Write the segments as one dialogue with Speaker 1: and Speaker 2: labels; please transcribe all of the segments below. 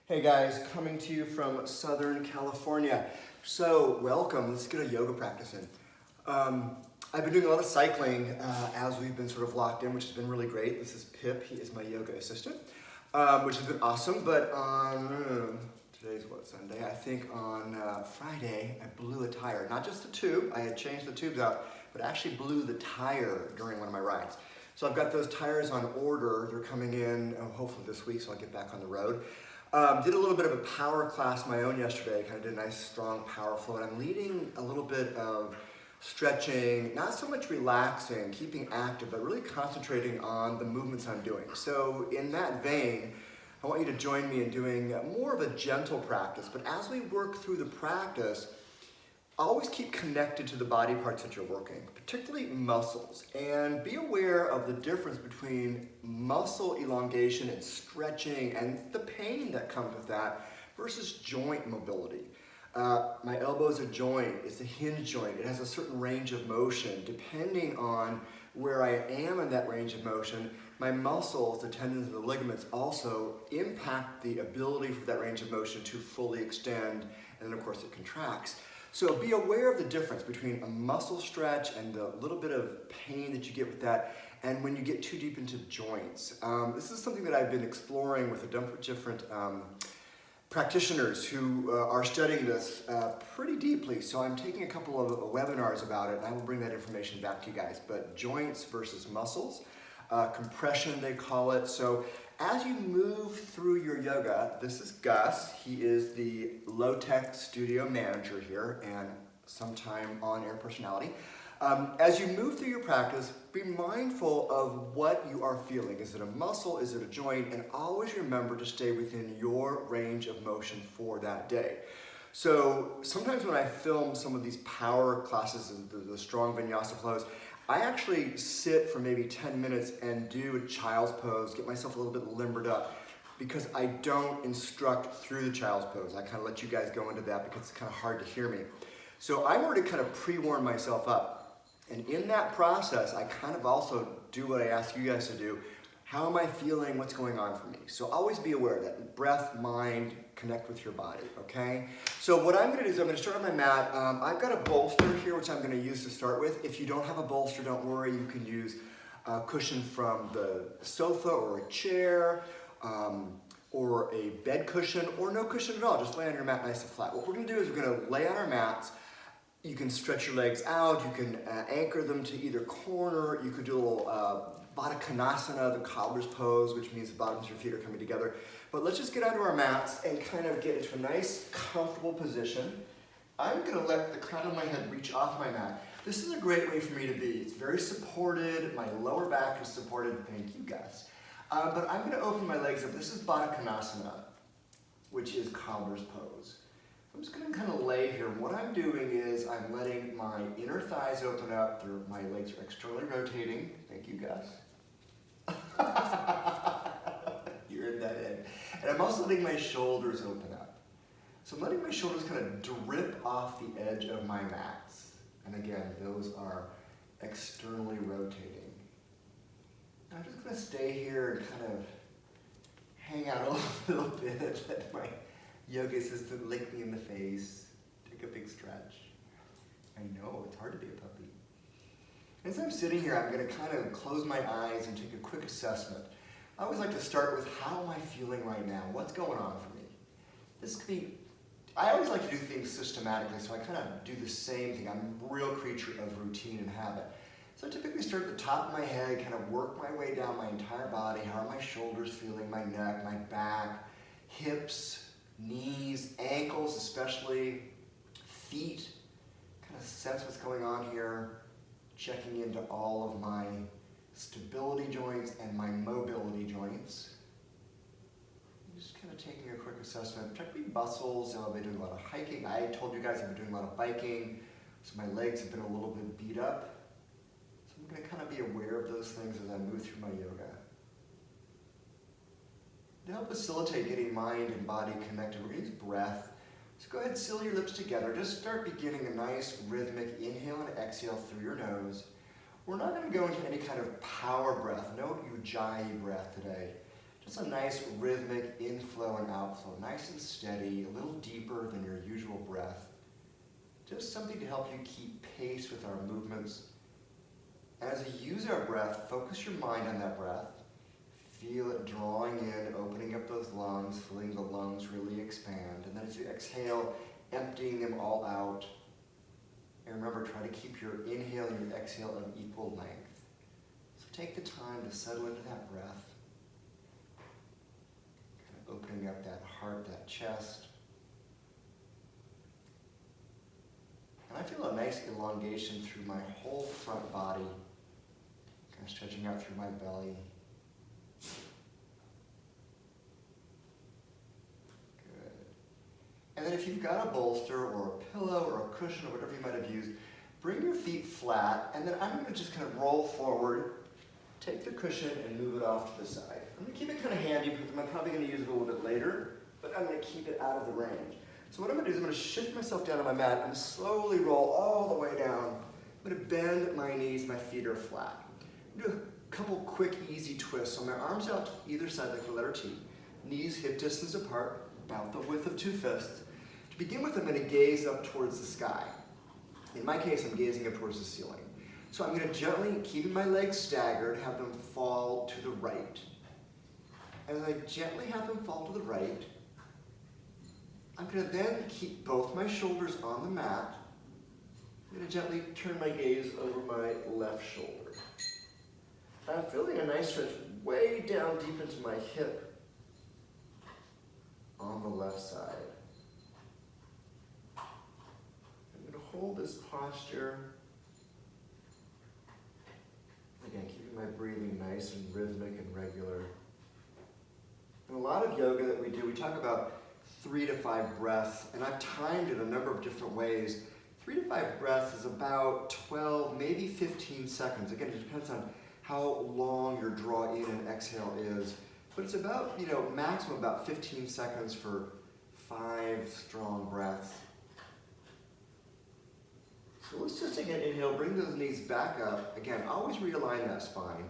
Speaker 1: Hey guys, coming to you from Southern California. So welcome, let's get a yoga practice in. I've been doing a lot of cycling as we've been sort of locked in, which has been really great. This is Pip, he is my yoga assistant, which has been awesome. But on, today's what, Sunday? I think on Friday, I blew a tire. Not just the tube, I had changed the tubes out, but actually blew the tire during one of my rides. So I've got those tires on order. They're coming in hopefully this week, so I'll get back on the road. Did a little bit of a power class of my own yesterday, kind of did a nice strong power flow, and I'm leading a little bit of stretching, not so much relaxing, keeping active, but really concentrating on the movements I'm doing. So in that vein, I want you to join me in doing more of a gentle practice, but as we work through the practice, always keep connected to the body parts that you're working, particularly muscles, and be aware of the difference between muscle elongation and stretching and the pain that comes with that versus joint mobility. My elbow is a joint, it's a hinge joint, it has a certain range of motion. Depending on where I am in that range of motion, my muscles, the tendons and the ligaments also impact the ability for that range of motion to fully extend, and then of course it contracts. So be aware of the difference between a muscle stretch and the little bit of pain that you get with that, and when you get too deep into joints. This is something that I've been exploring with a number of different practitioners who are studying this pretty deeply. So I'm taking a couple of webinars about it, and I will bring that information back to you guys. But joints versus muscles, compression they call it. So as you move through your yoga, this is Gus. He is the low-tech studio manager here and sometime on-air personality. As you move through your practice, be mindful of what you are feeling. Is it a muscle? Is it a joint? And always remember to stay within your range of motion for that day. So sometimes when I film some of these power classes, the strong vinyasa flows, I actually sit for maybe 10 minutes and do a child's pose, get myself a little bit limbered up, because I don't instruct through the child's pose. I kind of let you guys go into that because it's kind of hard to hear me. So I'm already kind of pre-warm myself up. And in that process, I kind of also do what I ask you guys to do. How am I feeling? What's going on for me? So always be aware of that. Breath, mind, connect with your body, okay? So what I'm gonna do is I'm gonna start on my mat. I've got a bolster here, which I'm gonna use to start with. If you don't have a bolster, don't worry. You can use a cushion from the sofa or a chair, or a bed cushion, or no cushion at all. Just lay on your mat nice and flat. What we're gonna do is we're gonna lay on our mats. You can stretch your legs out. You can anchor them to either corner. You could do a little Baddha Konasana, the cobbler's pose, which means the bottoms of your feet are coming together. But let's just get onto our mats and kind of get into a nice, comfortable position. I'm gonna let the crown of my head reach off my mat. This is a great way for me to be. It's very supported. My lower back is supported. Thank you, guys. But I'm gonna open my legs up. This is Baddha Konasana, which is cobbler's pose. I'm just gonna kind of lay here. What I'm doing is I'm letting my inner thighs open up. My legs are externally rotating. Thank you, Gus. You're in that end. And I'm also letting my shoulders open up. So I'm letting my shoulders kind of drip off the edge of my mats. And again, those are externally rotating. I'm just gonna stay here and kind of hang out a little bit, let my yoga assistant lick me in the face, take a big stretch. I know, it's hard to be a puppy. As I'm sitting here, I'm gonna kind of close my eyes and take a quick assessment. I always like to start with, how am I feeling right now? What's going on for me? This could be, I always like to do things systematically, so I kind of do the same thing. I'm a real creature of routine and habit. So I typically start at the top of my head, kind of work my way down my entire body. How are my shoulders feeling, my neck, my back, hips, knees, ankles especially, feet. Kind of sense what's going on here, checking into all of my stability joints and my mobility joints. Just kind of taking a quick assessment, particularly muscles. I've been doing a lot of hiking. I told you guys I've been doing a lot of biking, so my legs have been a little bit beat up. So I'm going to kind of be aware of those things as I move through my yoga. To help facilitate getting mind and body connected, we're going to use breath. So go ahead and seal your lips together. Just start beginning a nice rhythmic inhale and exhale through your nose. We're not going to go into any kind of power breath, no ujjayi breath today. Just a nice rhythmic inflow and outflow. mouth, so nice and steady, a little deeper than your usual breath. Just something to help you keep pace with our movements. As you use our breath, focus your mind on that breath. Feel it drawing in, opening up those lungs, feeling the lungs really expand. And then as you exhale, emptying them all out. And remember, try to keep your inhale and your exhale of equal length. So take the time to settle into that breath. Kind of opening up that heart, that chest. And I feel a nice elongation through my whole front body. Kind of stretching out through my belly. And then if you've got a bolster or a pillow or a cushion or whatever you might have used, bring your feet flat, and then I'm going to just kind of roll forward, take the cushion and move it off to the side. I'm going to keep it kind of handy because I'm probably going to use it a little bit later, but I'm going to keep it out of the range. So what I'm going to do is I'm going to shift myself down on my mat and slowly roll all the way down. I'm going to bend my knees, my feet are flat. I'm going to do a couple quick, easy twists. So my arms out to either side like the letter T. Knees hip distance apart, about the width of 2 fists. To begin with, I'm going to gaze up towards the sky. In my case, I'm gazing up towards the ceiling. So I'm going to gently, keeping my legs staggered, have them fall to the right. As I gently have them fall to the right, I'm going to then keep both my shoulders on the mat. I'm going to gently turn my gaze over my left shoulder. I'm feeling a nice stretch way down deep into my hip on the left side. I'm going to hold this posture. Again, keeping my breathing nice and rhythmic and regular. In a lot of yoga that we do, we talk about 3 to 5 breaths, and I've timed it a number of different ways. 3 to 5 breaths is about 12, maybe 15 seconds. Again, it depends on how long your draw in and exhale is. But it's about, maximum about 15 seconds for 5 strong breaths. So let's just take an inhale, bring those knees back up. Again, always realign that spine.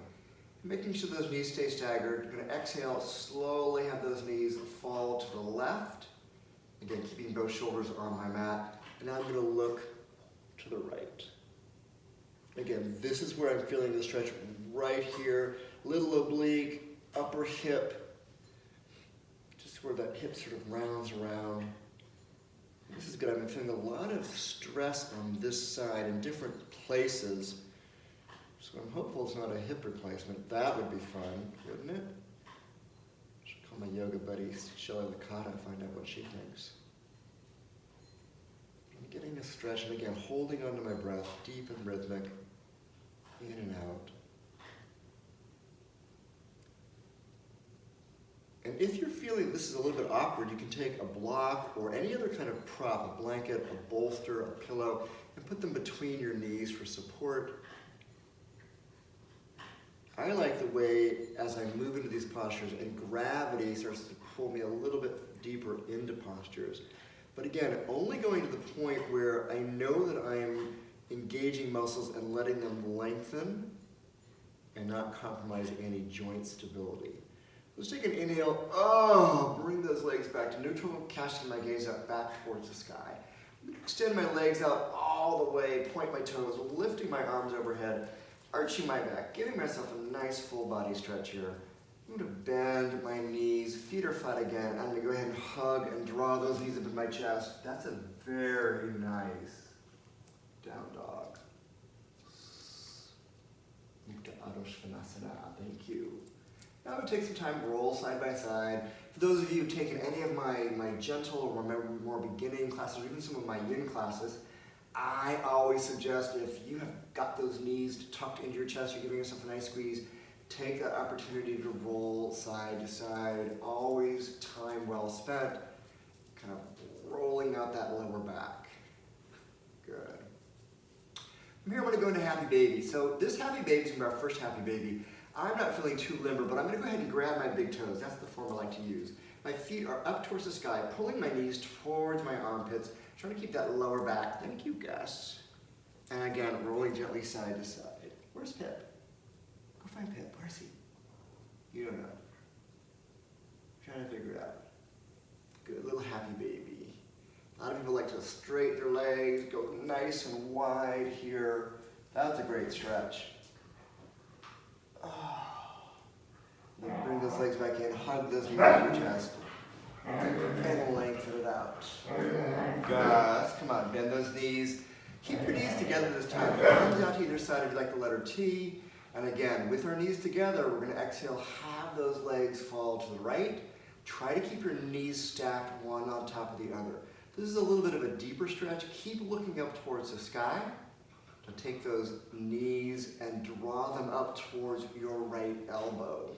Speaker 1: Making sure those knees stay staggered. You're going to exhale, slowly have those knees fall to the left. Again, keeping both shoulders on my mat. And now I'm going to look to the right. Again, this is where I'm feeling the stretch right here. Little oblique, upper hip. Just where that hip sort of rounds around. This is good. I'm feeling a lot of stress on this side in different places. So I'm hopeful it's not a hip replacement. That would be fun, wouldn't it? I should call my yoga buddy, Shelly Licata, and find out what she thinks. I'm getting a stretch, and again, holding onto my breath, deep and rhythmic, in and out. And if you're feeling this is a little bit awkward, you can take a block or any other kind of prop, a blanket, a bolster, a pillow, and put them between your knees for support. I like the way, as I move into these postures, and gravity starts to pull me a little bit deeper into postures. But again, only going to the point where I know that I'm engaging muscles and letting them lengthen and not compromise any joint stability. Let's take an inhale. Bring those legs back to neutral, casting my gaze up back towards the sky. Extend my legs out all the way, point my toes, lifting my arms overhead, arching my back, giving myself a nice full body stretch here. I'm going to bend my knees, feet are flat again. I'm going to go ahead and hug and draw those knees up in my chest. That's a very nice down dog. Mukta Adho Svanasana. Thank you. Now I would take some time, roll side by side. For those of you who've taken any of my gentle or more beginning classes, or even some of my yin classes, I always suggest if you have got those knees tucked into your chest, you're giving yourself a nice squeeze, take that opportunity to roll side to side. Always time well spent, kind of rolling out that lower back. Good. From here, I'm going to go into Happy Baby. So this Happy Baby is going to be our first Happy Baby. I'm not feeling too limber, but I'm going to go ahead and grab my big toes. That's the form I like to use. My feet are up towards the sky, pulling my knees towards my armpits, trying to keep that lower back. Thank you, Gus. And again, rolling gently side to side. Where's Pip? Go find Pip. Where's he? You don't know. I'm trying to figure it out. A lot of people like to straighten their legs, go nice and wide here. That's a great stretch. Then bring those legs back in, hug those knees to your chest, and lengthen it out. Gus, come on, bend those knees. Keep your knees together this time. Arms out to either side if you like the letter T. And again, with our knees together, we're going to exhale, have those legs fall to the right. Try to keep your knees stacked one on top of the other. This is a little bit of a deeper stretch. Keep looking up towards the sky. To take those knees and draw them up towards your right elbow.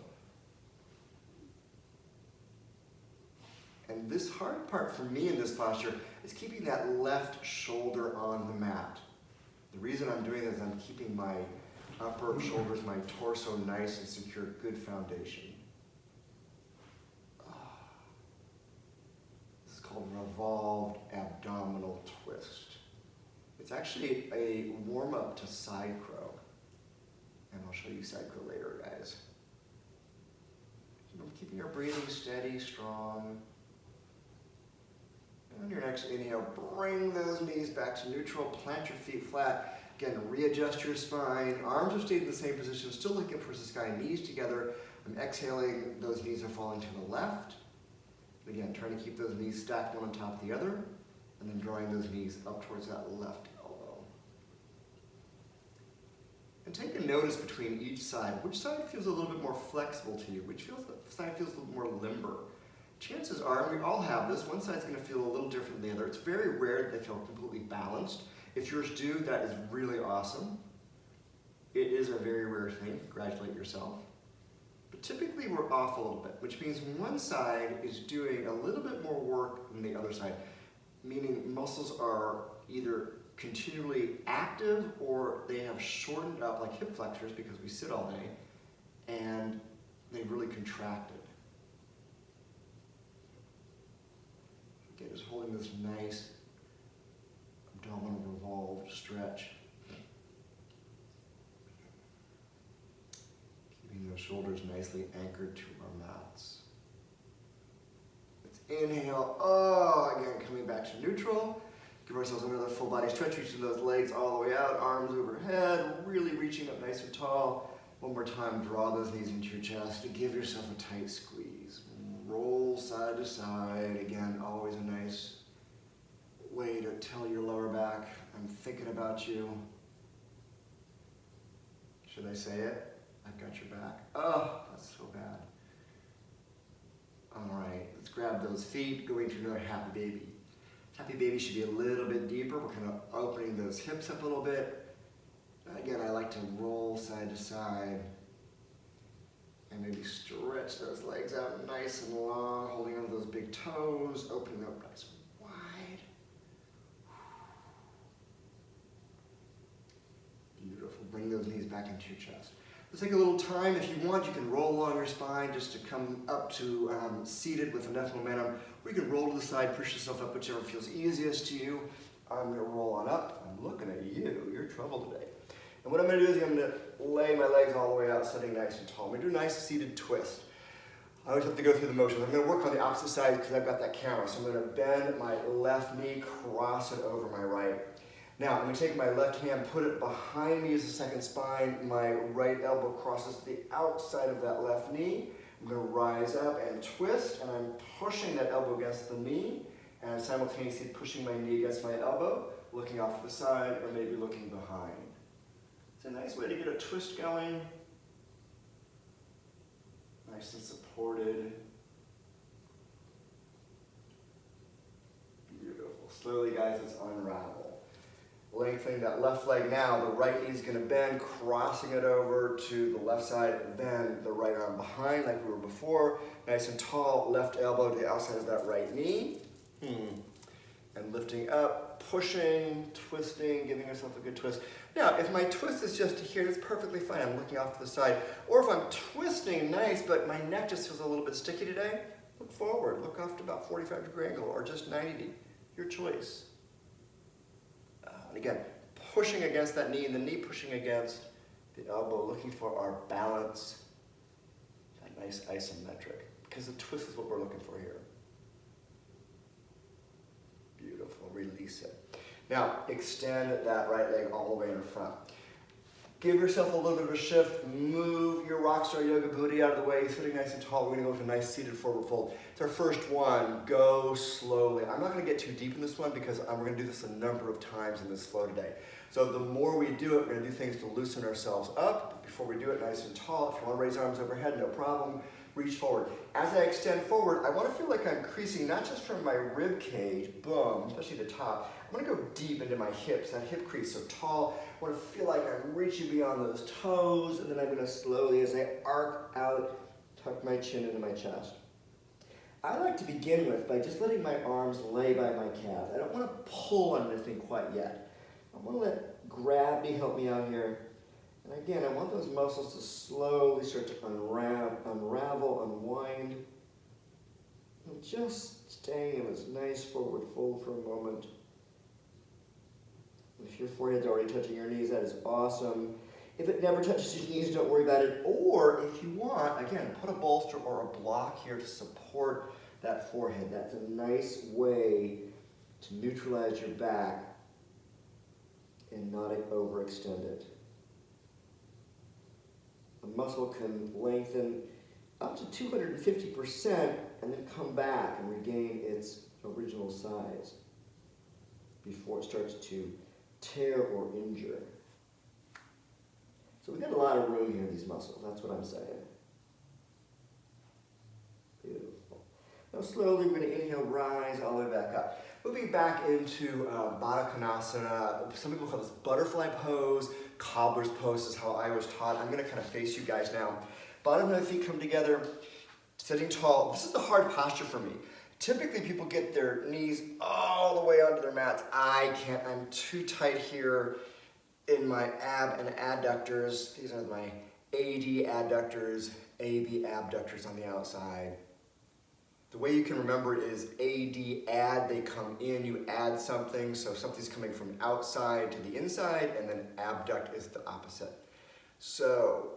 Speaker 1: And this hard part for me in this posture is keeping that left shoulder on the mat. The reason I'm doing this is I'm keeping my upper shoulders, my torso nice and secure, good foundation. This is called revolved abdominal twist. It's actually a warm-up to side crow. And I'll show you side crow later, guys. Keeping your breathing steady, strong. And on your next inhale, bring those knees back to neutral, plant your feet flat. Again, readjust your spine. Arms are staying in the same position, still looking up towards the sky, knees together. I'm exhaling, those knees are falling to the left. Again, trying to keep those knees stacked one on top of the other, and then drawing those knees up towards that left elbow. And take a notice between each side. Which side feels a little bit more flexible to you? Which side feels a little more limber? Chances are, we all have this, one side's gonna feel a little different than the other. It's very rare that they feel completely balanced. If yours do, that is really awesome. It is a very rare thing, congratulate yourself. But typically we're off a little bit, which means one side is doing a little bit more work than the other side, meaning muscles are either continually active or they have shortened up like hip flexors because we sit all day and they've really contracted. Again, just holding this nice abdominal revolved stretch. Keeping those shoulders nicely anchored to our mats. Let's inhale, again, coming back to neutral. Give ourselves another full body stretch, reaching those legs all the way out, arms overhead, really reaching up nice and tall. One more time, draw those knees into your chest to give yourself a tight squeeze. Roll side to side. Again, always a nice way to tell your lower back, I'm thinking about you. Should I say it? I've got your back. Oh, that's so bad. All right, let's grab those feet, going to another happy baby. Happy baby should be a little bit deeper. We're kind of opening those hips up a little bit. Again, I like to roll side to side. And maybe stretch those legs out nice and long, holding onto those big toes, opening up nice and wide. Beautiful. Bring those knees back into your chest. Let's take a little time. If you want, you can roll along your spine just to come up to seated with enough momentum. Or you can roll to the side, push yourself up, whichever feels easiest to you. I'm going to roll on up. I'm looking at you. You're in trouble today. And what I'm going to do is I'm going to lay my legs all the way out, sitting nice and tall. I'm going to do a nice seated twist. I always have to go through the motions. I'm going to work on the opposite side because I've got that camera. So I'm going to bend my left knee, cross it over my right. Now, I'm going to take my left hand, put it behind me as a second spine. My right elbow crosses the outside of that left knee. I'm going to rise up and twist, and I'm pushing that elbow against the knee, and I'm simultaneously pushing my knee against my elbow, looking off to the side, or maybe looking behind. It's a nice way to get a twist going. Nice and supported. Beautiful. Slowly, guys, let's unravel. Lengthening that left leg now. The right knee is going to bend, crossing it over to the left side, then the right arm behind like we were before. Nice and tall, left elbow to the outside of that right knee. And lifting up, pushing, twisting, giving yourself a good twist. Now, if my twist is just to here, that's perfectly fine. I'm looking off to the side. Or if I'm twisting nice, but my neck just feels a little bit sticky today, look forward. Look off to about 45-degree angle or just 90. Your choice. And again, pushing against that knee, and the knee pushing against the elbow, looking for our balance. That nice isometric. Because the twist is what we're looking for here. Beautiful. release it. Now, extend that right leg all the way in front. Give yourself a little bit of a shift. Move your Rockstar Yoga booty out of the way, sitting nice and tall. We're gonna go with a nice seated forward fold. It's our first one. Go slowly. I'm not gonna get too deep in this one because we're gonna do this a number of times in this flow today. So the more we do it, we're gonna do things to loosen ourselves up. Before we do it nice and tall, if you wanna raise arms overhead, no problem. Reach forward. As I extend forward, I wanna feel like I'm creasing not just from my rib cage, boom, especially the top. I'm gonna go deep into my hips, that hip crease, so tall. I wanna feel like I'm reaching beyond those toes, and then I'm gonna slowly, as I arc out, tuck my chin into my chest. I like to begin with by just letting my arms lay by my calves. I don't wanna pull on anything quite yet. I wanna let gravity help me out here. And again, I want those muscles to slowly start to unravel, unwind. And just staying in this nice forward fold for a moment. If your forehead's already touching your knees, that is awesome. If it never touches your knees, don't worry about it. Or if you want, again, put a bolster or a block here to support that forehead. That's a nice way to neutralize your back and not overextend it. A muscle can lengthen up to 250% and then come back and regain its original size before it starts to tear or injure. So we've got a lot of room here in these muscles, that's what I'm saying. Beautiful. Now slowly we're going to inhale, rise all the way back up. Moving back into Baddha Konasana. Some people call this butterfly pose, cobbler's pose is how I was taught. I'm going to kind of face you guys now. Bottom of the feet come together, sitting tall. This is the hard posture for me. Typically people get their knees all the way onto their mats. I can't, I'm too tight here in my ab and adductors. These are my AD adductors, AB abductors on the outside. The way you can remember it is AD, add, they come in, you add something, so something's coming from outside to the inside, and then abduct is the opposite. So,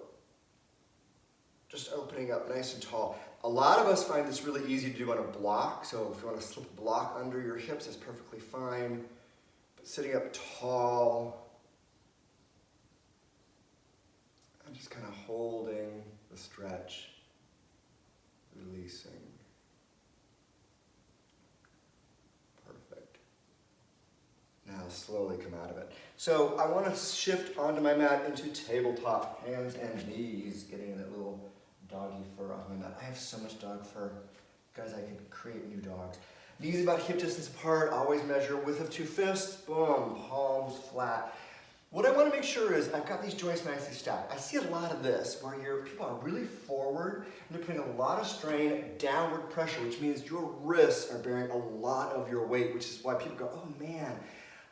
Speaker 1: just opening up nice and tall. A lot of us find this really easy to do on a block, so if you want to slip a block under your hips, that's perfectly fine. But sitting up tall, I'm just kind of holding the stretch, releasing. Perfect. Now slowly come out of it. So I want to shift onto my mat into tabletop, hands and knees, getting that little doggy fur on my mat. I have so much dog fur. Guys, I could create new dogs. Knees about hip distance apart, always measure width of 2 fists, boom, palms flat. What I want to make sure is I've got these joints nicely stacked. I see a lot of this where people are really forward and they're putting a lot of strain, downward pressure, which means your wrists are bearing a lot of your weight, which is why people go, oh man,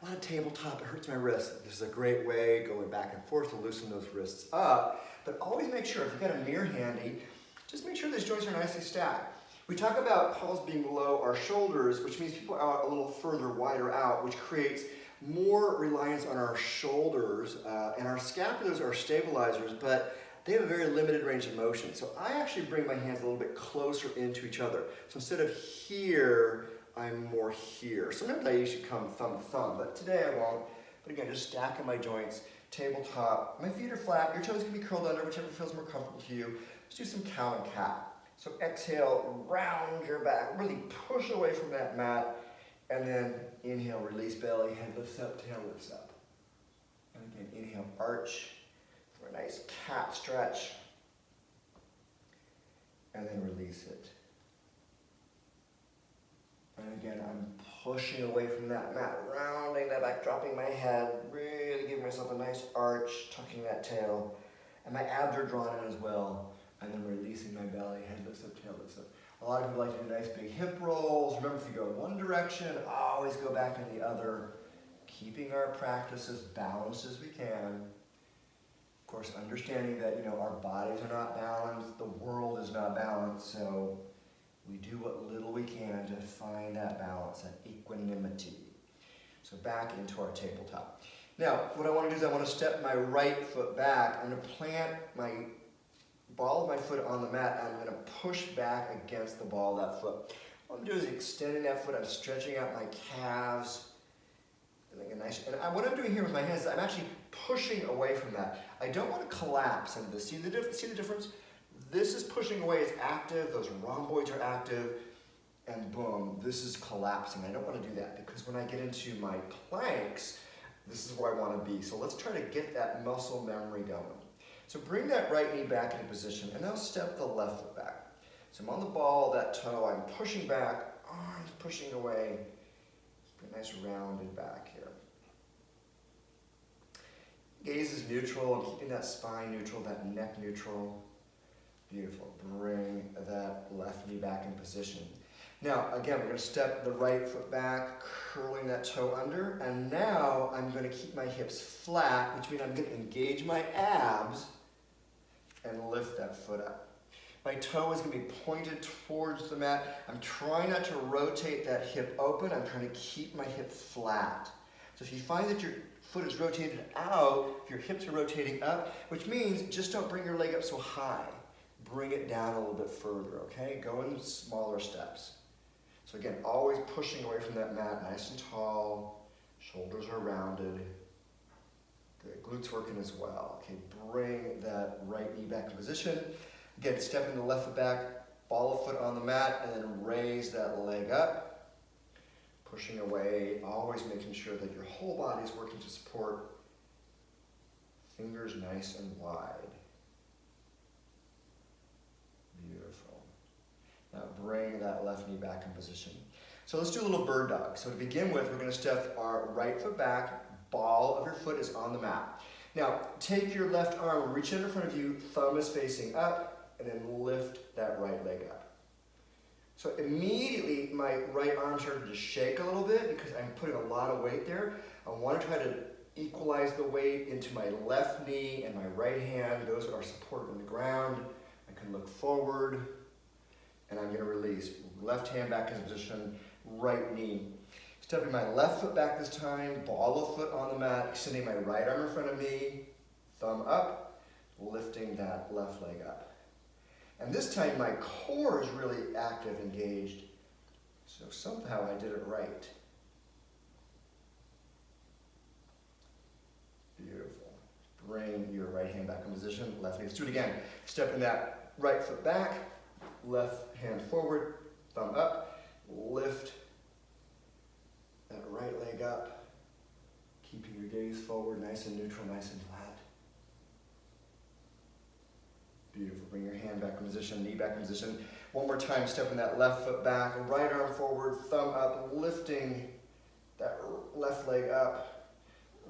Speaker 1: a lot of tabletop, it hurts my wrists. This is a great way, going back and forth, to loosen those wrists up. But always make sure, if you've got a mirror handy, just make sure these joints are nicely stacked. We talk about palms being below our shoulders, which means people are a little further, wider out, which creates more reliance on our shoulders, and our scapulars are stabilizers, but they have a very limited range of motion. So I actually bring my hands a little bit closer into each other. So instead of here, I'm more here. Sometimes I usually come thumb to thumb, but today I won't. But again, just stacking my joints, tabletop. My feet are flat, your toes can be curled under, whichever feels more comfortable to you. Let's do some cow and cat. So exhale, round your back, really push away from that mat. And then inhale, release belly, head lifts up, tail lifts up. And again, inhale, arch for a nice cat stretch. And then release it. And again, I'm pushing away from that mat, rounding that back, dropping my head, really giving myself a nice arch, tucking that tail. And my abs are drawn in as well. And then releasing my belly, head lifts up, tail lifts up. A lot of people like to do nice big hip rolls. Remember, if you go one direction, always go back in the other. Keeping our practice as balanced as we can. Of course, understanding that our bodies are not balanced, the world is not balanced, so we do what little we can to find that balance, that equanimity. So back into our tabletop. Now, what I want to do is I want to step my right foot back. I'm going to plant my ball of my foot on the mat, and I'm going to push back against the ball of that foot. What I'm doing is extending that foot, I'm stretching out my calves, What I'm doing here with my hands is I'm actually pushing away from that. I don't want to collapse into this. See the difference? This is pushing away, it's active, those rhomboids are active, and boom, this is collapsing. I don't want to do that because when I get into my planks, this is where I want to be. So let's try to get that muscle memory going. So bring that right knee back into position, and now step the left foot back. So I'm on the ball, that toe, I'm pushing back, arms pushing away. Keep a nice rounded back here. Gaze is neutral. I'm keeping that spine neutral, that neck neutral. Beautiful. Bring that left knee back in position. Now, again, we're going to step the right foot back, curling that toe under, and now I'm going to keep my hips flat, which means I'm going to engage my abs and lift that foot up. My toe is going to be pointed towards the mat. I'm trying not to rotate that hip open. I'm trying to keep my hip flat. So if you find that your foot is rotated out, your hips are rotating up, which means just don't bring your leg up so high. Bring it down a little bit further, okay? Go in smaller steps. So again, always pushing away from that mat, nice and tall. Shoulders are rounded. Good, glutes working as well. Okay, bring that right knee back in position. Again, stepping the left foot back, ball a foot on the mat, and then raise that leg up. Pushing away, always making sure that your whole body is working to support. Fingers nice and wide. Beautiful. Now bring that left knee back in position. So let's do a little bird dog. So to begin with, we're going to step our right foot back, ball of your foot is on the mat. Now take your left arm, reach it in front of you, thumb is facing up, and then lift that right leg up. So immediately my right arm started to shake a little bit because I'm putting a lot of weight there. I want to try to equalize the weight into my left knee and my right hand. Those are supported on the ground. I can look forward, and I'm going to release. Left hand back in position, right knee. Stepping my left foot back this time, ball of foot on the mat, extending my right arm in front of me, thumb up, lifting that left leg up. And this time my core is really active, engaged. So somehow I did it right. Beautiful. Bring your right hand back in position, left knee. Let's do it again. Stepping that right foot back, left hand forward, thumb up, lift that right leg up, keeping your gaze forward, nice and neutral, nice and flat. Beautiful. Bring your hand back in position, knee back in position. One more time, stepping that left foot back, right arm forward, thumb up, lifting that left leg up.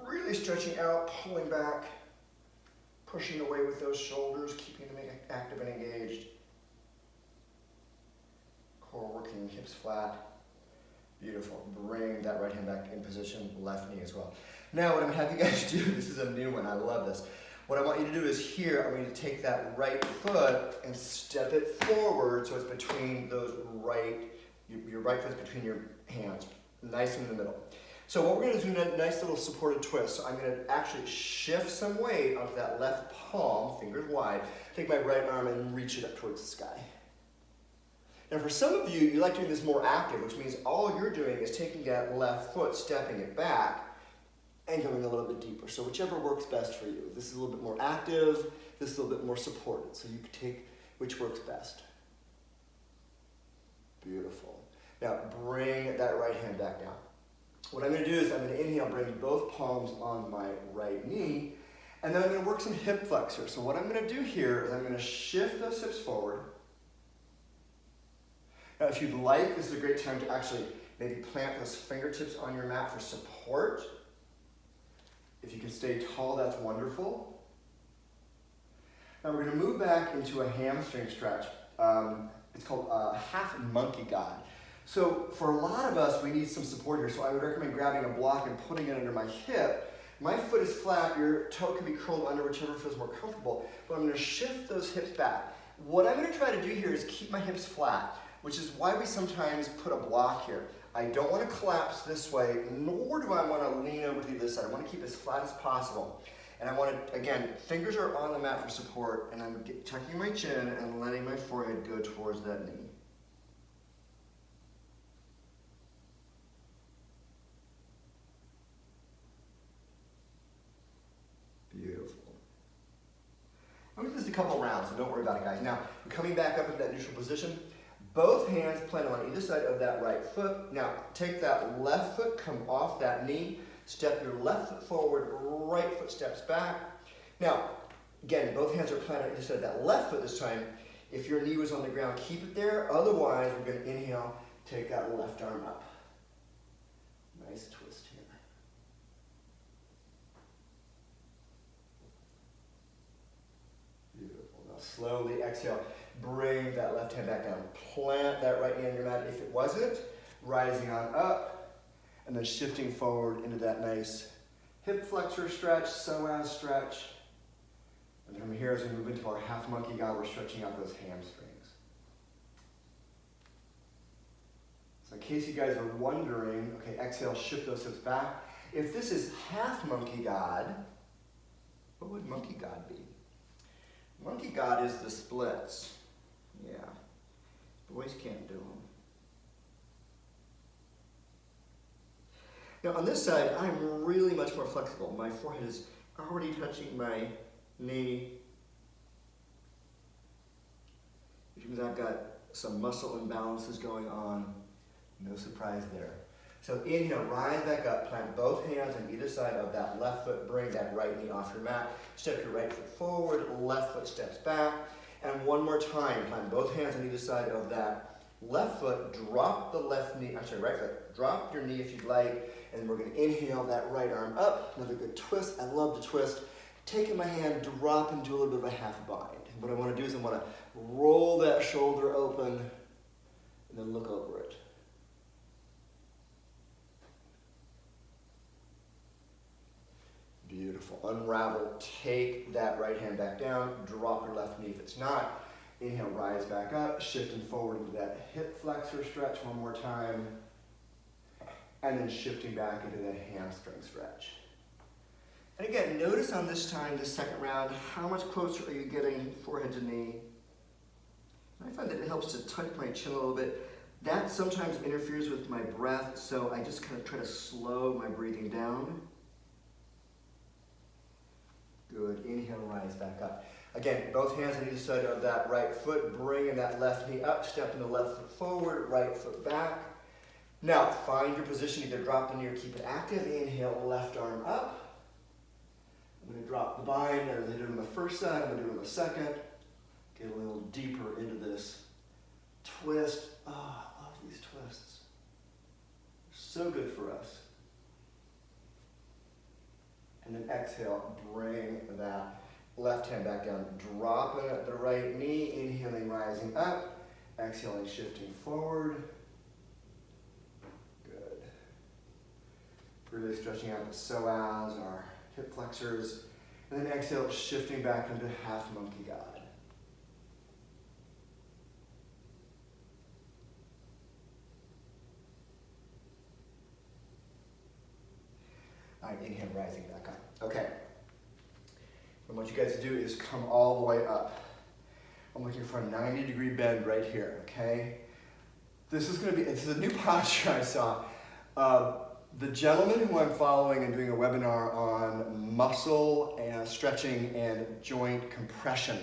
Speaker 1: Really stretching out, pulling back, pushing away with those shoulders, keeping them active and engaged. Core working, hips flat. Beautiful. Bring that right hand back in position, left knee as well. Now what I'm going to have you guys do, this is a new one, I love this. What I want you to do is here, I want you to take that right foot and step it forward so it's between those your right foot's between your hands, nice in the middle. So what we're going to do is a nice little supported twist. So I'm going to actually shift some weight onto that left palm, fingers wide, take my right arm and reach it up towards the sky. Now for some of you, you like doing this more active, which means all you're doing is taking that left foot, stepping it back, and going a little bit deeper. So whichever works best for you. This is a little bit more active, this is a little bit more supported. So you can take which works best. Beautiful. Now bring that right hand back down. What I'm going to do is I'm going to inhale, bring both palms on my right knee, and then I'm going to work some hip flexors. So what I'm going to do here is I'm going to shift those hips forward. Now if you'd like, this is a great time to actually maybe plant those fingertips on your mat for support. If you can stay tall, that's wonderful. Now we're going to move back into a hamstring stretch. It's called half monkey god. So for a lot of us, we need some support here. So I would recommend grabbing a block and putting it under my hip. My foot is flat, your toe can be curled under, whichever feels more comfortable. But I'm going to shift those hips back. What I'm going to try to do here is keep my hips flat, which is why we sometimes put a block here. I don't want to collapse this way, nor do I want to lean over to this side. I want to keep as flat as possible. And I want to, again, fingers are on the mat for support, and I'm tucking my chin and letting my forehead go towards that knee. couple rounds, so don't worry about it, guys. Now, we're coming back up into that neutral position. Both hands planted on either side of that right foot. Now, take that left foot, come off that knee, step your left foot forward, right foot steps back. Now, again, both hands are planted on either side of that left foot this time. If your knee was on the ground, keep it there. Otherwise, we're going to inhale, take that left arm up. Nice twist here. Beautiful. Now slowly exhale. Bring that left hand back down. Plant that right hand on your mat if it wasn't. Rising on up. And then shifting forward into that nice hip flexor stretch, psoas stretch. And from here, as we move into our half monkey god, we're stretching out those hamstrings. So in case you guys are wondering, okay, exhale, shift those hips back. If this is half monkey god, what would monkey god be? Monkey god is the splits. Yeah, boys can't do them. Now on this side, I'm really much more flexible. My forehead is already touching my knee, which means I've got some muscle imbalances going on. No surprise there. So inhale, rise back up, plant both hands on either side of that left foot, bring that right knee off your mat, step your right foot forward, left foot steps back, and one more time, plant both hands on either side of that left foot, drop the left knee, right foot, drop your knee if you'd like, and we're going to inhale that right arm up, another good twist. I love to twist. Taking my hand, drop into a little bit of a half bind. What I want to do is I want to roll that shoulder open and then look over it. Beautiful. Unravel. Take that right hand back down. Drop your left knee if it's not. Inhale, rise back up. Shifting forward into that hip flexor stretch one more time. And then shifting back into that hamstring stretch. And again, notice on this time, this second round, how much closer are you getting forehead to knee? I find that it helps to tuck my chin a little bit. That sometimes interferes with my breath, so I just kind of try to slow my breathing down. Good. Inhale, rise back up. Again, both hands on either side of that right foot, bringing that left knee up, stepping the left foot forward, right foot back. Now, find your position, either drop the knee or keep it active. Inhale, left arm up. I'm going to drop the bind as I did on the first side. I'm going to do it on the second. Get a little deeper into this twist. Oh, I love these twists. So good for us. And then exhale, bring that left hand back down. Dropping at the right knee, inhaling, rising up. Exhaling, shifting forward. Good. Really stretching out the psoas, our hip flexors, and then exhale, shifting back into half monkey god. All right, inhale, rising back up. Okay. And what you guys do is come all the way up. I'm looking for a 90-degree bend right here, okay? This is a new posture I saw. The gentleman who I'm following and doing a webinar on muscle and stretching and joint compression,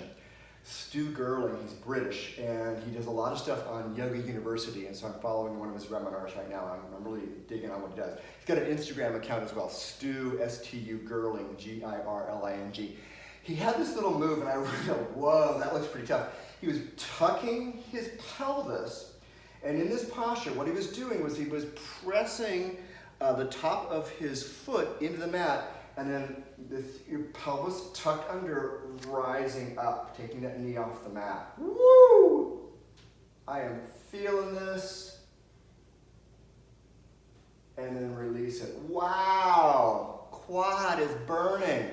Speaker 1: Stu Gerling, he's British, and he does a lot of stuff on Yoga University, and so I'm following one of his webinars right now. I'm really digging on what he does. He's got an Instagram account as well, Stu, S-T-U Gerling, G-I-R-L-I-N-G. He had this little move, and I really thought, whoa, that looks pretty tough. He was tucking his pelvis, and in this posture, what he was doing was he was pressing the top of his foot into the mat, and then your pelvis tucked under, rising up, taking that knee off the mat. Woo! I am feeling this. And then release it. Wow! Quad is burning.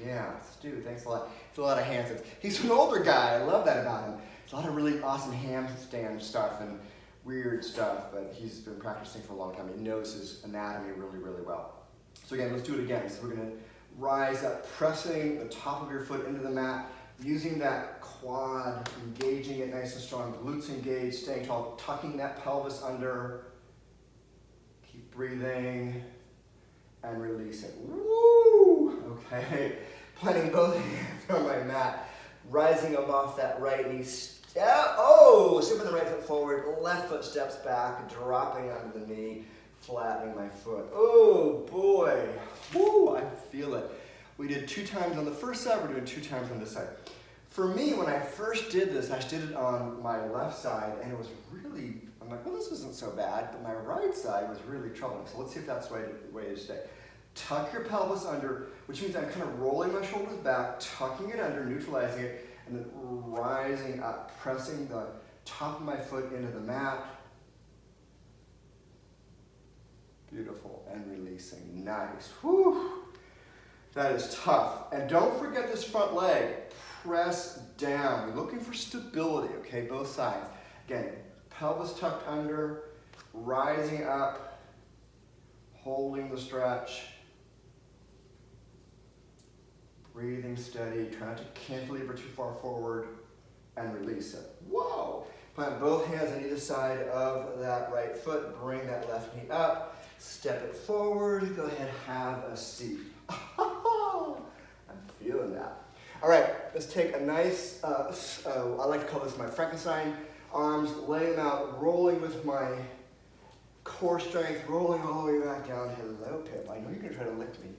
Speaker 1: Yeah, Stu, thanks a lot. It's a lot of handstands. He's an older guy. I love that about him. It's a lot of really awesome handstand stuff and weird stuff, but he's been practicing for a long time. He knows his anatomy really, really well. So again, let's do it again. So we're going to rise up, pressing the top of your foot into the mat, using that quad, engaging it nice and strong, glutes engaged, staying tall, tucking that pelvis under. Keep breathing and release it. Woo! Okay. Planting both hands on my mat. rising up off that right knee. Stepping the right foot forward, left foot steps back, dropping onto the knee, flattening my foot. Oh boy, woo, I feel it. We did 2 times on the first side, we're doing 2 times on this side. For me, when I first did this, I did it on my left side, and it was really, I'm like, well, this isn't so bad, but my right side was really troubling. So let's see if that's the way to stay. Tuck your pelvis under, which means I'm kind of rolling my shoulders back, tucking it under, neutralizing it, and then rising up, pressing the top of my foot into the mat. Beautiful, and releasing, nice. Whew. That is tough. And don't forget this front leg. Press down. We're looking for stability, okay, both sides. Again, pelvis tucked under, rising up, holding the stretch, breathing steady, try not to cantilever too far forward, and release it. Whoa! Plant both hands on either side of that right foot, bring that left knee up, step it forward, go ahead, have a seat. I'm feeling that. All right, let's take a nice, I like to call this my Frankenstein arms, laying them out, rolling with my core strength, rolling all the way back down. Hello, Pip. I know you're gonna try to lick me.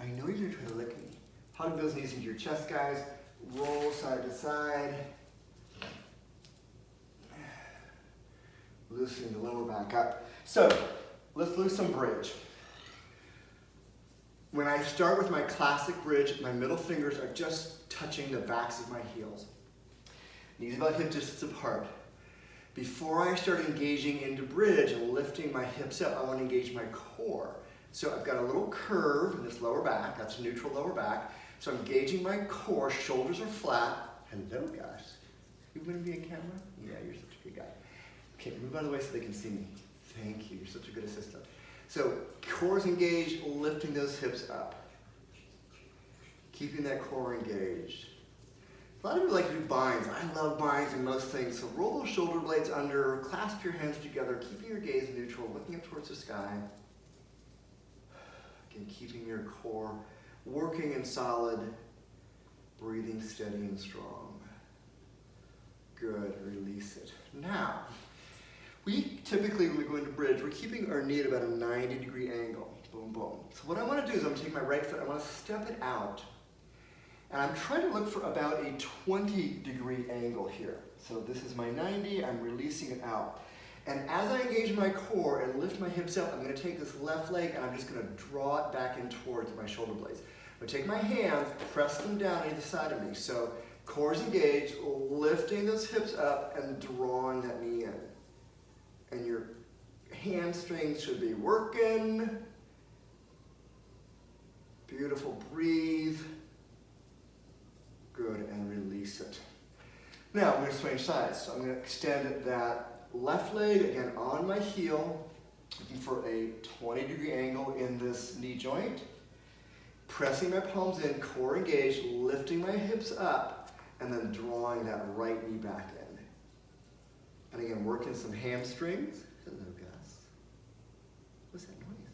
Speaker 1: I know you're gonna try to lick me. Hug those knees into your chest, guys. Roll side to side. Loosening the lower back up. So, let's do some bridge. When I start with my classic bridge, my middle fingers are just touching the backs of my heels. Knees about hip distance apart. Before I start engaging into bridge and lifting my hips up, I want to engage my core. So I've got a little curve in this lower back, that's neutral lower back. So I'm engaging my core, shoulders are flat. Hello, guys. You want to be a camera? Yeah, you're such a good guy. Okay, move out of the way so they can see me. Thank you, you're such a good assistant. So core is engaged, lifting those hips up. Keeping that core engaged. A lot of you like to do binds. I love binds in most things. So roll those shoulder blades under, clasp your hands together, keeping your gaze neutral, looking up towards the sky. Again, keeping your core working and solid, breathing steady and strong. Good, release it. Now, we typically, when we go into bridge, we're keeping our knee at about a 90-degree angle. Boom, boom. So what I want to do is I'm going to take my right foot, I want to step it out. And I'm trying to look for about a 20-degree angle here. So this is my 90, I'm releasing it out. And as I engage my core and lift my hips up, I'm going to take this left leg and I'm just going to draw it back in towards my shoulder blades. I'm going to take my hands, press them down either side of me. So core's engaged, lifting those hips up and drawing that knee in. And your hamstrings should be working. Beautiful, breathe. Good, and release it. Now, I'm going to swing sides. So I'm going to extend that left leg, again, on my heel, looking for a 20-degree angle in this knee joint. Pressing my palms in, core engaged, lifting my hips up, and then drawing that right knee back in. And again, working some hamstrings. Hello, Gus. What's that noise?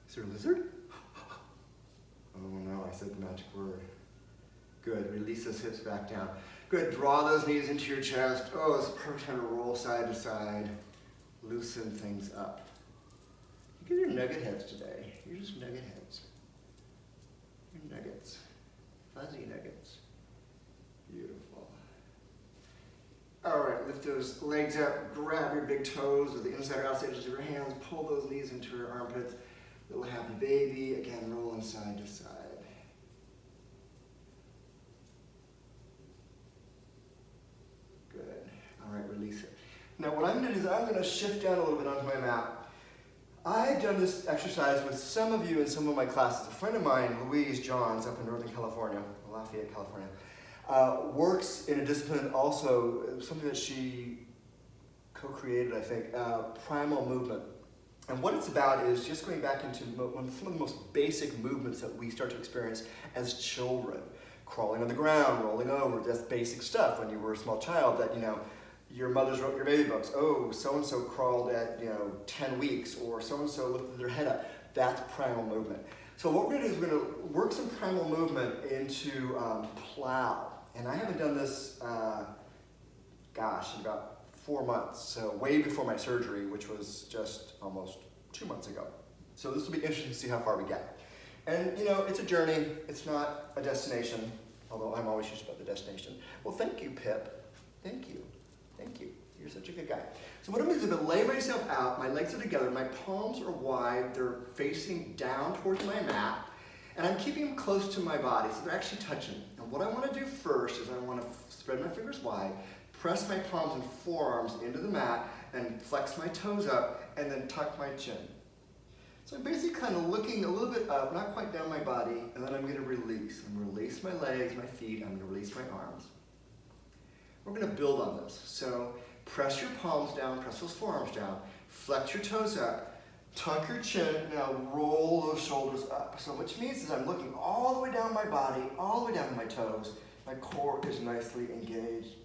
Speaker 1: Is there a lizard? Oh no, I said the magic word. Good, release those hips back down. Good, draw those knees into your chest. Oh, it's a perfect time to roll side to side. Loosen things up. You guys are nugget heads today. You're just nugget heads. You're nuggets. Fuzzy nuggets. Beautiful. All right, lift those legs up. Grab your big toes with the inside or outside edges of your hands. Pull those knees into your armpits. Little happy baby. Again, rolling side to side. All right, release it. Now what I'm going to do is I'm going to shift down a little bit onto my mat. I've done this exercise with some of you in some of my classes. A friend of mine, Louise Johns, up in Northern California, Lafayette, California, works in a discipline also, something that she co-created, I think, primal movement. And what it's about is just going back into some of the most basic movements that we start to experience as children. Crawling on the ground, rolling over, that's basic stuff when you were a small child that, you know, your mothers wrote your baby books. Oh, so-and-so crawled at, 10 weeks, or so-and-so lifted their head up. That's primal movement. So what we're gonna do is we're gonna work some primal movement into plow. And I haven't done this, gosh, in about 4 months. So way before my surgery, which was just almost 2 months ago. So this will be interesting to see how far we get. And you know, it's a journey, it's not a destination, although I'm always used about the destination. Well, thank you, Pip. Thank you. Thank you. You're such a good guy. So what I'm going to do is I'm going to lay myself out, my legs are together, my palms are wide, they're facing down towards my mat, and I'm keeping them close to my body, so they're actually touching. And what I want to do first is I want to spread my fingers wide, press my palms and forearms into the mat, and flex my toes up, and then tuck my chin. So I'm basically kind of looking a little bit up, not quite down my body, and then I'm going to release. I'm going to release my legs, my feet, I'm going to release my arms. We're going to build on this. So press your palms down, press those forearms down, flex your toes up, tuck your chin, now roll those shoulders up. So which means is I'm looking all the way down my body, all the way down to my toes. My core is nicely engaged.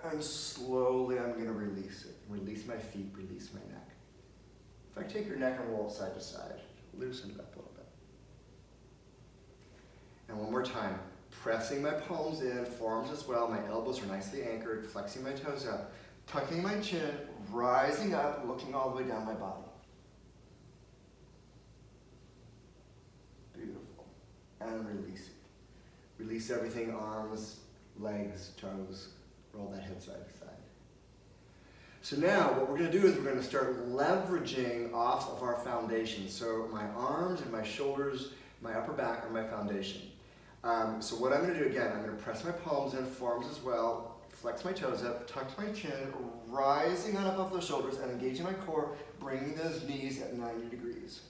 Speaker 1: And slowly I'm going to release it. Release my feet, release my neck. If I take your neck and roll it side to side, loosen it up a little bit. And one more time. Pressing my palms in, forearms as well, my elbows are nicely anchored, flexing my toes up, tucking my chin, rising up, looking all the way down my body. Beautiful. And release it. Release everything, arms, legs, toes, roll that head side to side. So now what we're going to do is we're going to start leveraging off of our foundation. So my arms and my shoulders, my upper back are my foundation. So what I'm going to do again, I'm going to press my palms in, forearms as well, flex my toes up, tuck my chin, rising on up off those shoulders and engaging my core, bringing those knees at 90 degrees.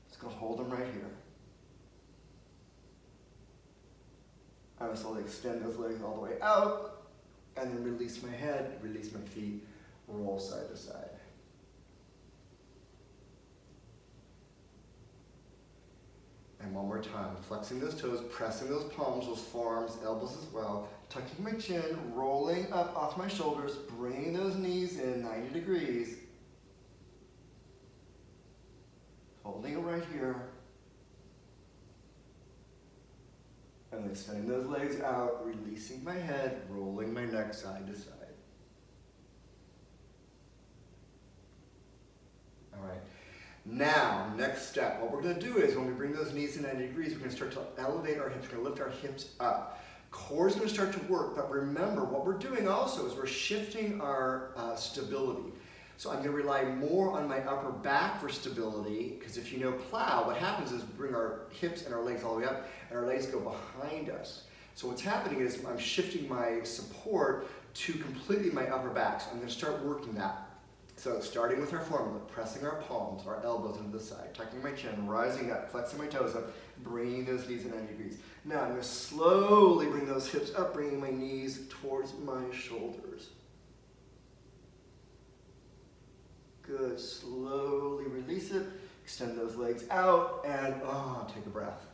Speaker 1: Just going to hold them right here. I'm going to slowly extend those legs all the way out, and then release my head, release my feet, roll side to side. And one more time, flexing those toes, pressing those palms, those forearms, elbows as well, tucking my chin, rolling up off my shoulders, bringing those knees in 90 degrees. Holding it right here. And then extending those legs out, releasing my head, rolling my neck side to side. All right. Now, next step, what we're going to do is when we bring those knees to 90 degrees, we're going to start to elevate our hips, we're going to lift our hips up. Core is going to start to work, but remember, what we're doing also is we're shifting our stability. So I'm going to rely more on my upper back for stability, because if you know plow, what happens is we bring our hips and our legs all the way up, and our legs go behind us. So what's happening is I'm shifting my support to completely my upper back. So I'm going to start working that. So starting with our formula, pressing our palms, our elbows into the side, tucking my chin, rising up, flexing my toes up, bringing those knees at 90 degrees. Now I'm going to slowly bring those hips up, bringing my knees towards my shoulders. Good, slowly release it, extend those legs out, and take a breath.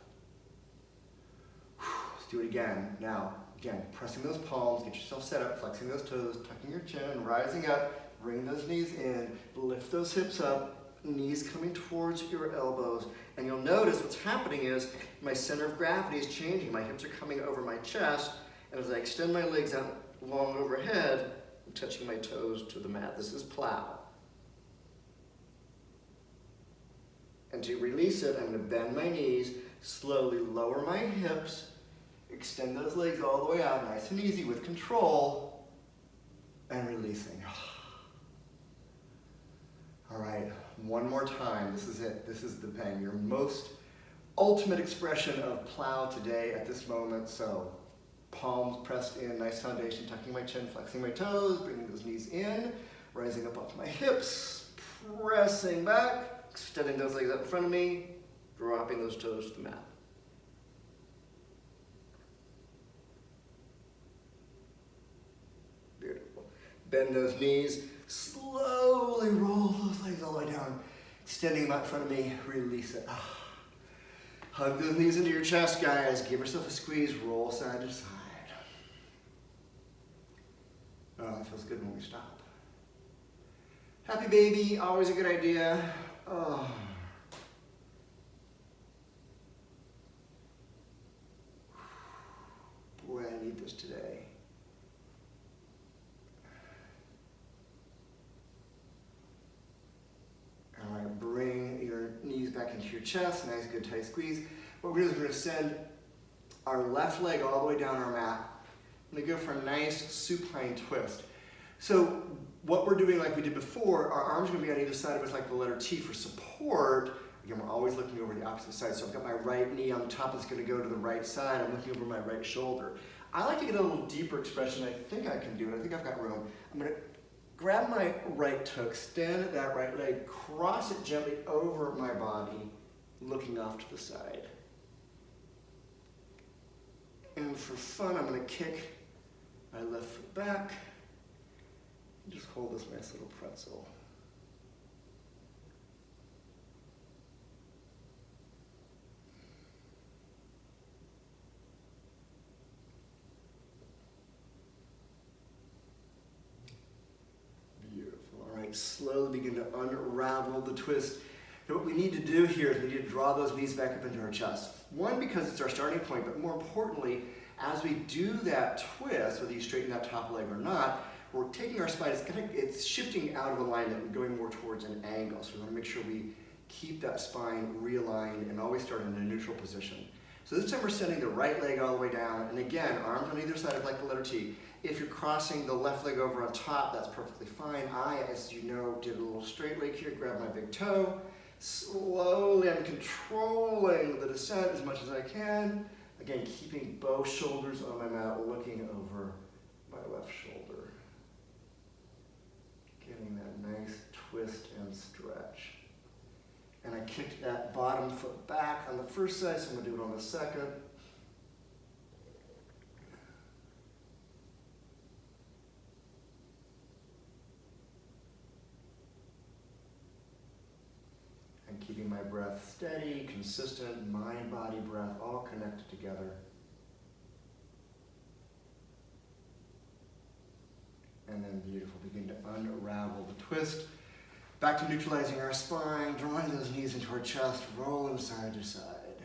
Speaker 1: Let's do it again. Now, again, pressing those palms, get yourself set up, flexing those toes, tucking your chin, rising up, bring those knees in, lift those hips up, knees coming towards your elbows. And you'll notice what's happening is my center of gravity is changing. My hips are coming over my chest, and as I extend my legs out long overhead, I'm touching my toes to the mat. This is plow. And to release it, I'm going to bend my knees, slowly lower my hips, extend those legs all the way out, nice and easy with control, and releasing. All right, one more time. This is it. This is the pen. Your most ultimate expression of plow today at this moment. So palms pressed in, nice foundation, tucking my chin, flexing my toes, bringing those knees in, rising up off my hips, pressing back, extending those legs up in front of me, dropping those toes to the mat. Beautiful. Bend those knees. Slowly roll those legs all the way down, extending them out in front of me, release it. Hug those knees into your chest, guys. Give yourself a squeeze, roll side to side. Oh, it feels good when we stop. Happy baby, always a good idea. Oh. into your chest, nice good tight squeeze. What we're going to do is we're going to send our left leg all the way down our mat. I'm going to go for a nice supine twist. So what we're doing like we did before, our arms are going to be on either side of us like the letter T for support. Again, we're always looking over the opposite side. So I've got my right knee on top, it's going to go to the right side. I'm looking over my right shoulder. I like to get a little deeper expression. I think I can do it. I think I've got room. I'm going to grab my right toe, extend that right leg, cross it gently over my body, looking off to the side. And for fun, I'm going to kick my left foot back and just hold this nice little pretzel. Slowly begin to unravel the twist. And what we need to do here is we need to draw those knees back up into our chest. One, because it's our starting point, but more importantly, as we do that twist, whether you straighten that top leg or not, we're taking our spine, it's shifting out of alignment and going more towards an angle. So we want to make sure we keep that spine realigned and always start in a neutral position. So this time we're sending the right leg all the way down, and again, arms on either side of like the letter T. If you're crossing the left leg over on top, that's perfectly fine. I, as you know, did a little straight leg here, grab my big toe. Slowly, I'm controlling the descent as much as I can. Again, keeping both shoulders on my mat, looking over my left shoulder. Getting that nice twist and stretch. And I kicked that bottom foot back on the first side, so I'm going to do it on the second. And keeping my breath steady, consistent, mind-body breath, all connected together. And then beautiful, begin to unravel the twist. Back to neutralizing our spine, drawing those knees into our chest, rolling side to side.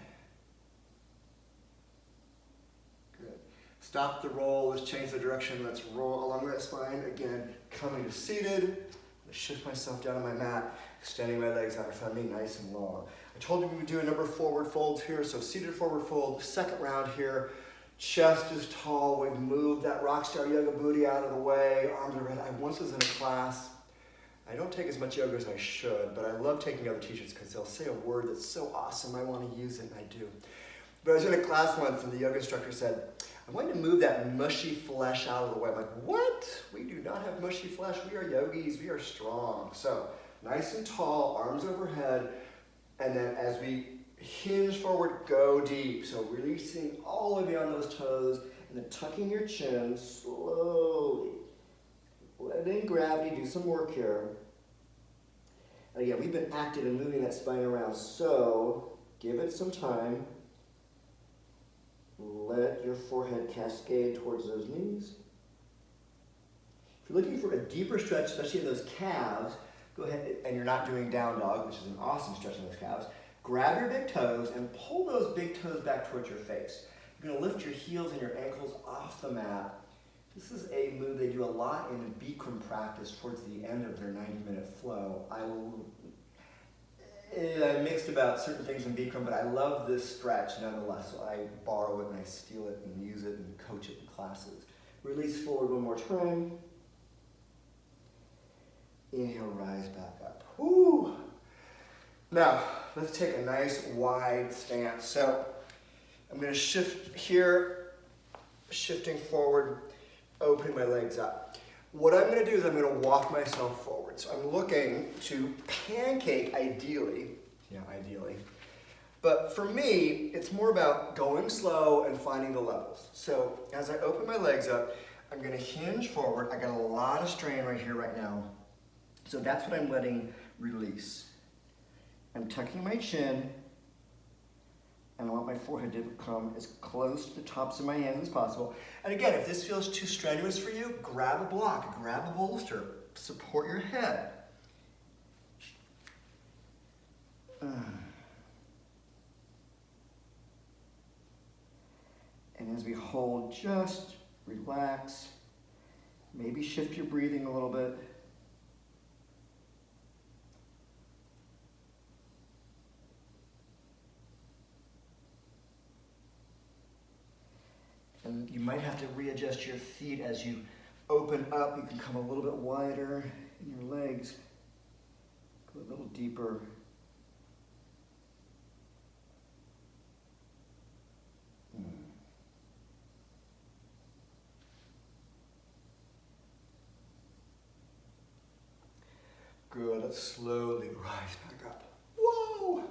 Speaker 1: Good. Stop the roll, let's change the direction, let's roll along that spine. Again, coming to seated. Let's shift myself down on my mat, extending my legs out in front of me, nice and long. I told you we would do a number of forward folds here, so seated forward fold, second round here. Chest is tall, we've moved that Rockstar Yoga booty out of the way, arms overhead. I once was in a class. I don't take as much yoga as I should, but I love taking other teachers because they'll say a word that's so awesome, I want to use it, and I do. But I was in a class once, and the yoga instructor said, I'm going to move that mushy flesh out of the way. I'm like, what? We do not have mushy flesh. We are yogis. We are strong. So nice and tall, arms overhead, and then as we hinge forward, go deep. So releasing all the way beyond those toes, and then tucking your chin slowly. Letting gravity do some work here. And again, we've been active in moving that spine around, so give it some time. Let your forehead cascade towards those knees. If you're looking for a deeper stretch, especially in those calves, go ahead, and you're not doing down dog, which is an awesome stretch in those calves, grab your big toes and pull those big toes back towards your face. You're going to lift your heels and your ankles off the mat. This is a move they do a lot in Bikram practice towards the end of their 90-minute flow. I'm mixed about certain things in Bikram, but I love this stretch nonetheless, so I borrow it and I steal it and use it and coach it in classes. Release forward one more time. Inhale, rise back up. Woo! Now, let's take a nice wide stance. So I'm going to shift here, shifting forward, opening my legs up. What I'm going to do is I'm going to walk myself forward. So I'm looking to pancake ideally. But for me, it's more about going slow and finding the levels. So as I open my legs up, I'm going to hinge forward. I got a lot of strain right here, right now. So that's what I'm letting release. I'm tucking my chin, and I want my forehead to come as close to the tops of my hands as possible. And again, if this feels too strenuous for you, grab a block, grab a bolster, support your head. And as we hold, just relax. Maybe shift your breathing a little bit. And you might have to readjust your feet as you open up. You can come a little bit wider in your legs. Go a little deeper. Good, let's slowly rise back up. Whoa!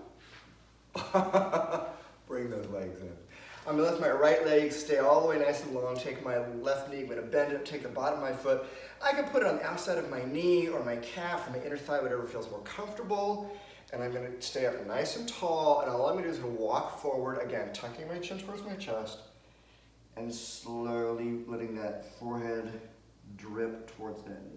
Speaker 1: Bring those legs in. I'm gonna let my right leg stay all the way nice and long. Take my left knee, I'm gonna bend it, take the bottom of my foot. I can put it on the outside of my knee or my calf or my inner thigh, whatever feels more comfortable. And I'm gonna stay up nice and tall, and all I'm gonna do is walk forward, again, tucking my chin towards my chest, and slowly letting that forehead drip towards that knee.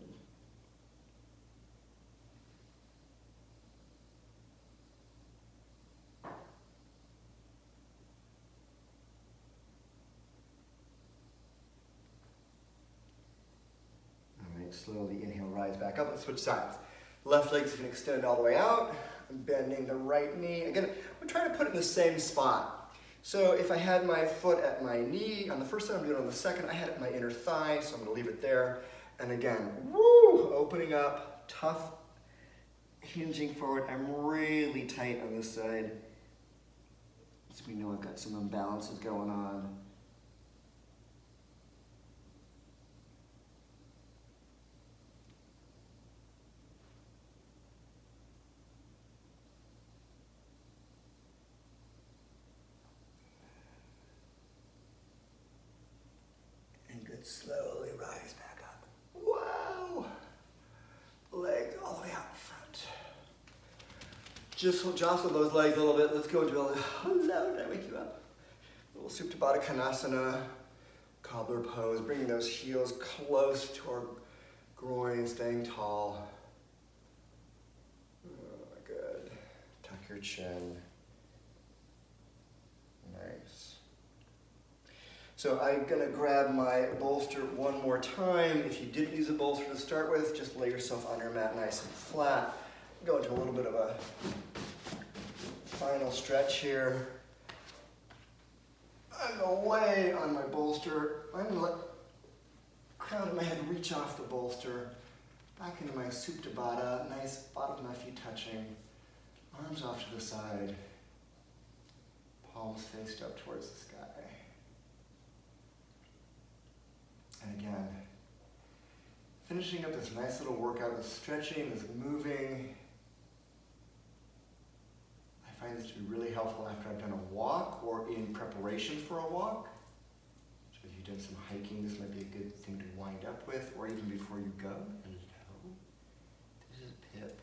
Speaker 1: Slowly inhale, rise back up. Let's switch sides. Left leg's going to extend all the way out. I'm bending the right knee. Again, I'm trying to put it in the same spot. So if I had my foot at my knee on the first time, I'm doing it on the second. I had it at my inner thigh, so I'm going to leave it there. And again, woo, opening up, tough, hinging forward. I'm really tight on this side. So we know I've got some imbalances going on. Slowly rise back up. Wow! Legs all the way out in front. Just jostle those legs a little bit. Let's go into a hello, did I wake you up? A little Supta Baddha Konasana, cobbler pose, bringing those heels close to our groin, staying tall. Oh, good. Tuck your chin. Nice. So I'm gonna grab my bolster one more time. If you didn't use a bolster to start with, just lay yourself on your mat nice and flat. Go into a little bit of a final stretch here. I'm away on my bolster. I'm gonna let the crown of my head reach off the bolster. Back into my Supta Baddha, nice bottom of my feet touching. Arms off to the side. Palms faced up towards the sky. And again, finishing up this nice little workout, this stretching, this moving. I find this to be really helpful after I've done a walk or in preparation for a walk. So if you've done some hiking, this might be a good thing to wind up with, or even before you go. Hello, this is Pip.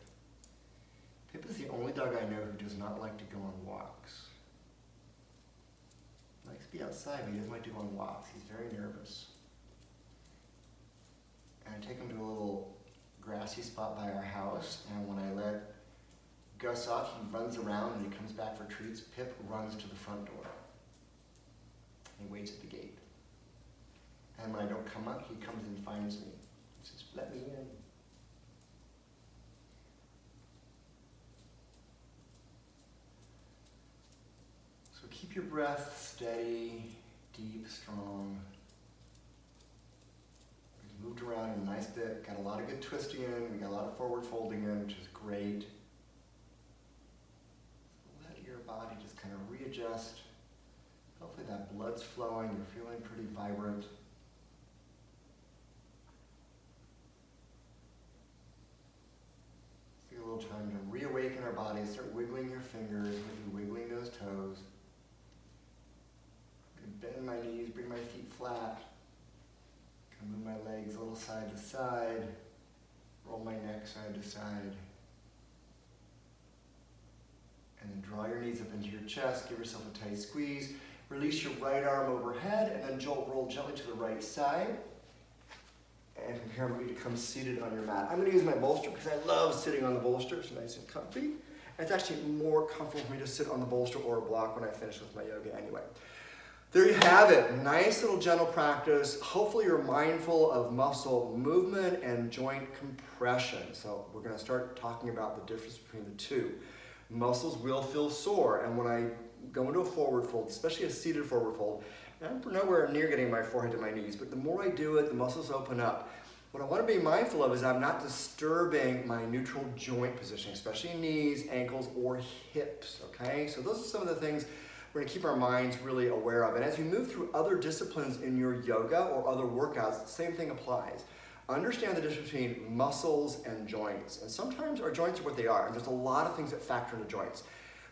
Speaker 1: Pip is the only dog I know who does not like to go on walks. He likes to be outside, but he doesn't like to go on walks. He's very nervous. And I take him to a little grassy spot by our house, and when I let Gus off, he runs around and he comes back for treats. Pip runs to the front door. He waits at the gate. And when I don't come up, he comes and finds me. He says, "Let me in." So keep your breath steady, deep, strong. Moved around a nice bit, got a lot of good twisting in, we got a lot of forward folding in, which is great. So let your body just kind of readjust. Hopefully that blood's flowing, you're feeling pretty vibrant. Take a little time to reawaken our bodies, start wiggling your fingers, maybe wiggling those toes. Bend my knees, bring my feet flat. Move my legs a little side to side, roll my neck side to side. And then draw your knees up into your chest, give yourself a tight squeeze. Release your right arm overhead and then roll gently to the right side. And from here I'm going to come seated on your mat. I'm going to use my bolster because I love sitting on the bolster. It's nice and comfy. And it's actually more comfortable for me to sit on the bolster or a block when I finish with my yoga anyway. There you have it, nice little gentle practice. Hopefully you're mindful of muscle movement and joint compression. So we're gonna start talking about the difference between the two. Muscles will feel sore, and when I go into a forward fold, especially a seated forward fold, I'm nowhere near getting my forehead to my knees, but the more I do it, the muscles open up. What I want to be mindful of is I'm not disturbing my neutral joint position, especially knees, ankles, or hips, okay? So those are some of the things we're going to keep our minds really aware of. And as you move through other disciplines in your yoga or other workouts, the same thing applies. Understand the difference between muscles and joints. And sometimes our joints are what they are, and there's a lot of things that factor into joints.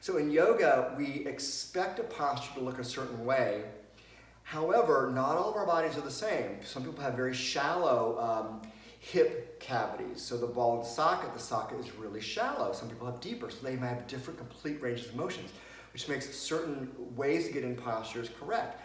Speaker 1: So in yoga, we expect a posture to look a certain way. However, not all of our bodies are the same. Some people have very shallow hip cavities. So the ball and the socket is really shallow. Some people have deeper, so they might have different complete ranges of motions, which makes certain ways to get in postures correct.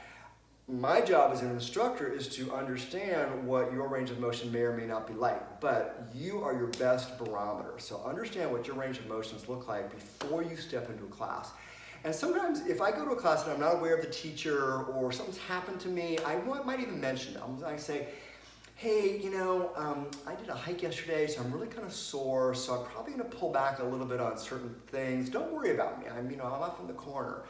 Speaker 1: My job as an instructor is to understand what your range of motion may or may not be like, but you are your best barometer. So understand what your range of motions look like before you step into a class. And sometimes if I go to a class and I'm not aware of the teacher or something's happened to me, I might even mention it. I say, hey, I did a hike yesterday, so I'm really kind of sore, so I'm probably gonna pull back a little bit on certain things. Don't worry about me, I'm off in the corner.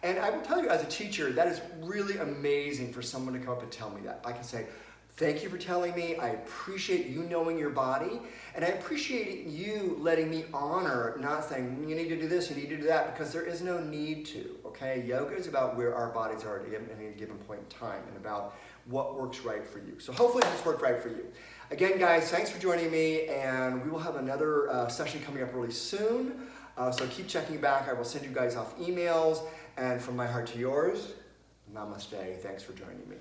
Speaker 1: And I will tell you as a teacher, that is really amazing for someone to come up and tell me that. I can say, thank you for telling me, I appreciate you knowing your body, and I appreciate you letting me honor, not saying, you need to do this, you need to do that, because there is no need to, okay? Yoga is about where our bodies are at any given point in time, and about what works right for you. So hopefully this worked right for you. Again, guys, thanks for joining me, and we will have another session coming up really soon. So keep checking back. I will send you guys off emails, and from my heart to yours, namaste. Thanks for joining me.